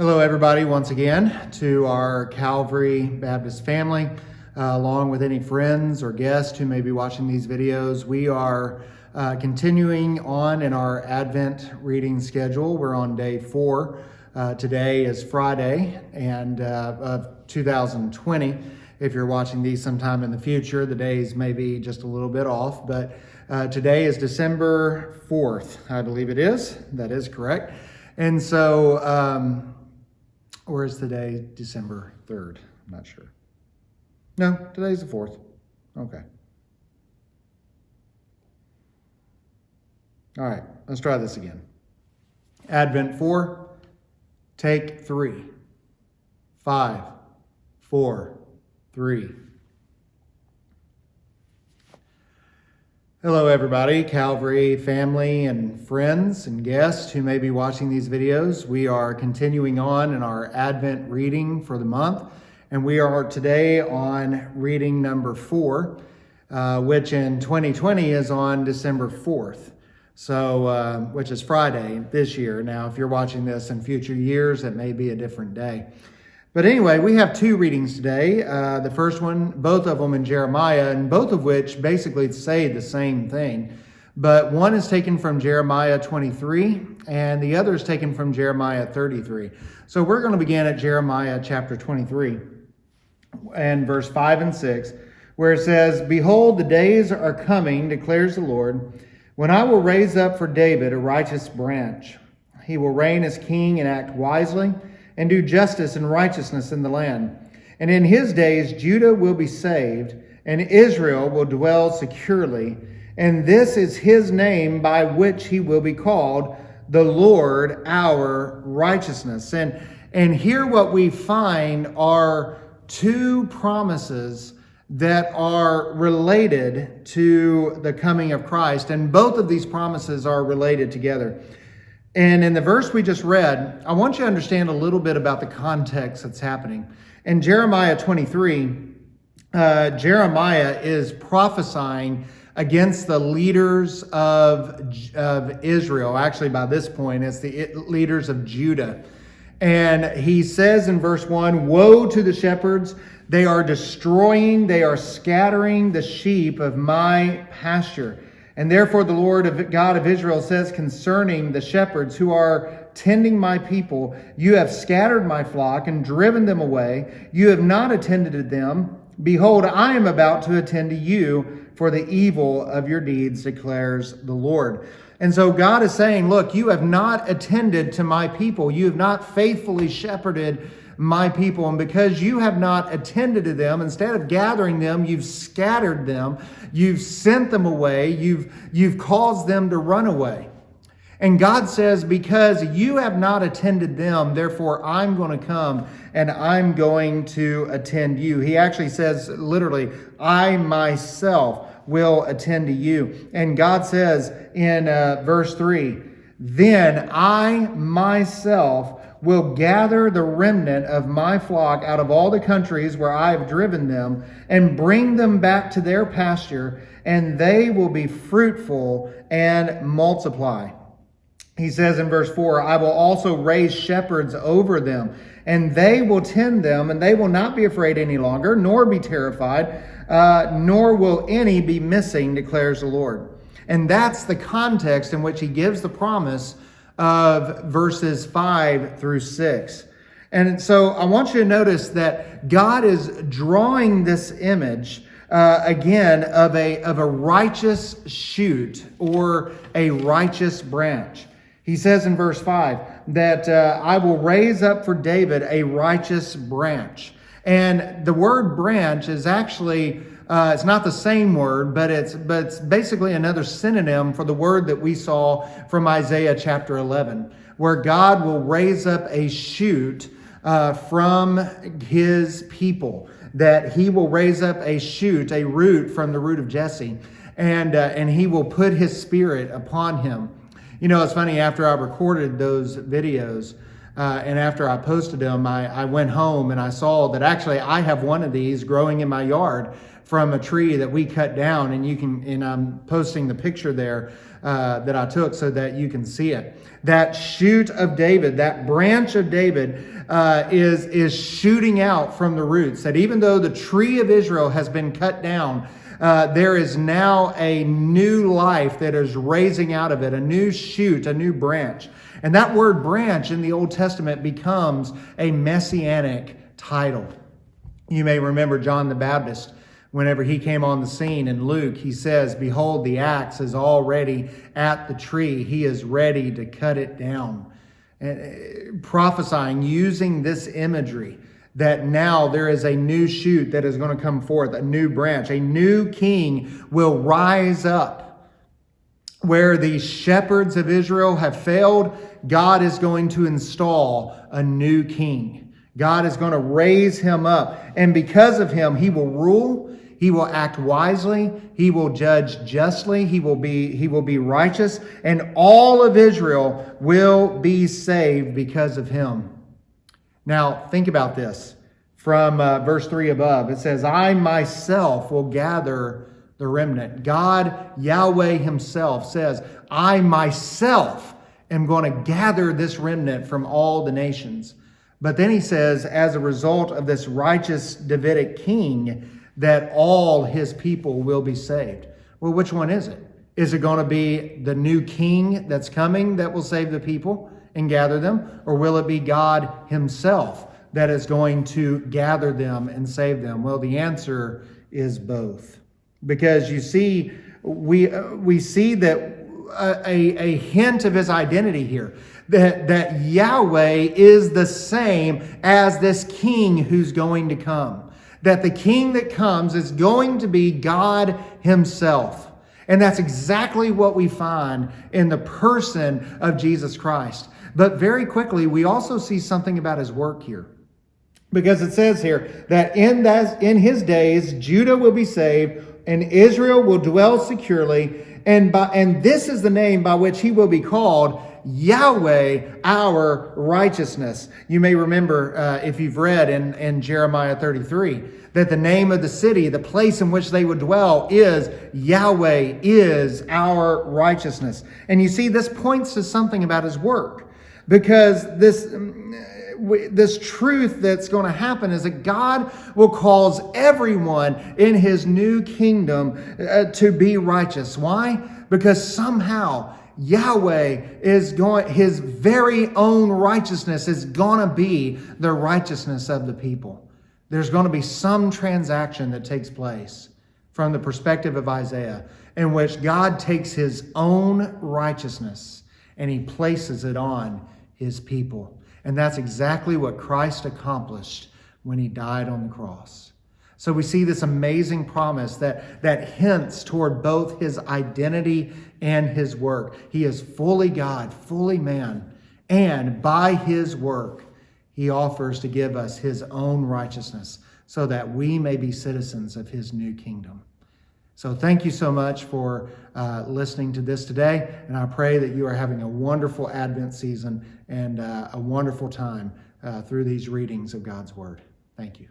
Hello, everybody, once again to our Calvary Baptist family, along with any friends or guests who may be watching these videos. We are continuing on in our Advent reading schedule. We're on day 4. Today is Friday of 2020. If you're watching these sometime in the future, the days may be just a little bit off, but today is December 4th, I believe it is. That is correct. And so, or is today December 3rd? I'm not sure. No, today's the 4th. Okay. All right, let's try this again. Advent 4, take 3. 5, 4, 3. Hello, everybody, Calvary family and friends and guests who may be watching these videos. We are continuing on in our Advent reading for the month, and we are today on reading number 4, which in 2020 is on December 4th, so which is Friday this year. Now, if you're watching this in future years, it may be a different day. But anyway, we have 2 readings today. The first one, both of them in Jeremiah, and both of which basically say the same thing. But one is taken from Jeremiah 23, and the other is taken from Jeremiah 33. So we're going to begin at Jeremiah chapter 23, and verse 5 and 6, where it says, "Behold, the days are coming, declares the Lord, when I will raise up for David a righteous branch. He will reign as king and act wisely, and do justice and righteousness in the land. And in his days Judah will be saved, and Israel will dwell securely. And this is his name by which he will be called, the Lord our righteousness." And here what we find are 2 promises that are related to the coming of Christ. And both of these promises are related together. And in the verse we just read, I want you to understand a little bit about the context that's happening. In Jeremiah 23, Jeremiah is prophesying against the leaders of Israel. Actually, by this point, it's the leaders of Judah. And he says in verse 1, "Woe to the shepherds! They are destroying, they are scattering the sheep of my pasture. And therefore the Lord God of Israel says concerning the shepherds who are tending my people, you have scattered my flock and driven them away. You have not attended to them. Behold, I am about to attend to you for the evil of your deeds, declares the Lord." And so God is saying, look, you have not attended to my people. You have not faithfully shepherded my people. And because you have not attended to them, instead of gathering them, you've scattered them. You've sent them away. You've caused them to run away. And God says, because you have not attended them, therefore I'm going to come and I'm going to attend you. He actually says literally, I myself will attend to you. And God says in verse 3, "Then I myself will gather the remnant of my flock out of all the countries where I have driven them and bring them back to their pasture, and they will be fruitful and multiply." He says in verse 4, "I will also raise shepherds over them, and they will tend them, and they will not be afraid any longer, nor be terrified, nor will any be missing, declares the Lord." And that's the context in which he gives the promise of verses 5 through 6. And so I want you to notice that God is drawing this image again of a righteous shoot or a righteous branch. He says in verse 5 that I will raise up for David a righteous branch. And the word branch is actually it's not the same word, but it's basically another synonym for the word that we saw from Isaiah chapter 11, where God will raise up a shoot from his people, that he will raise up a shoot, a root from the root of Jesse, and he will put his spirit upon him. You know, it's funny, after I recorded those videos, And after I posted them, I went home and I saw that actually I have one of these growing in my yard from a tree that we cut down, and I'm posting the picture there that I took so that you can see it. That shoot of David, that branch of David is shooting out from the roots. That even though the tree of Israel has been cut down, there is now a new life that is raising out of it, a new shoot, a new branch. And that word branch in the Old Testament becomes a messianic title. You may remember John the Baptist. Whenever he came on the scene in Luke, he says, "Behold, the axe is already at the tree. He is ready to cut it down." And prophesying, using this imagery, that now there is a new shoot that is going to come forth, a new branch. A new king will rise up. Where the shepherds of Israel have failed, God is going to install a new king. God is going to raise him up. And because of him, he will rule. He will act wisely. He will judge justly. He will be righteous. And all of Israel will be saved because of him. Now, think about this. From verse 3 above, it says, "I myself will gather the remnant." God, Yahweh himself says, "I myself am going to gather this remnant from all the nations." But then he says, as a result of this righteous Davidic king, that all his people will be saved. Well, which one is it? Is it going to be the new king that's coming that will save the people and gather them? Or will it be God himself that is going to gather them and save them? Well, the answer is both. Because you see, we see that a hint of his identity here. That Yahweh is the same as this king who's going to come. That the king that comes is going to be God himself. And that's exactly what we find in the person of Jesus Christ. But very quickly, we also see something about his work here. Because it says here that in his days, Judah will be saved and Israel will dwell securely. And this is the name by which he will be called, Yahweh, our righteousness. You may remember, if you've read in Jeremiah 33, that the name of the city, the place in which they would dwell, is Yahweh is our righteousness. And you see, this points to something about his work. Because this truth that's going to happen is that God will cause everyone in his new kingdom to be righteous. Why? Because somehow Yahweh his very own righteousness is going to be the righteousness of the people. There's going to be some transaction that takes place from the perspective of Isaiah in which God takes his own righteousness and he places it on his people. And that's exactly what Christ accomplished when he died on the cross. So we see this amazing promise that hints toward both his identity and his work. He is fully God, fully man. And by his work, he offers to give us his own righteousness so that we may be citizens of his new kingdom. So thank you so much for listening to this today. And I pray that you are having a wonderful Advent season and a wonderful time through these readings of God's Word. Thank you.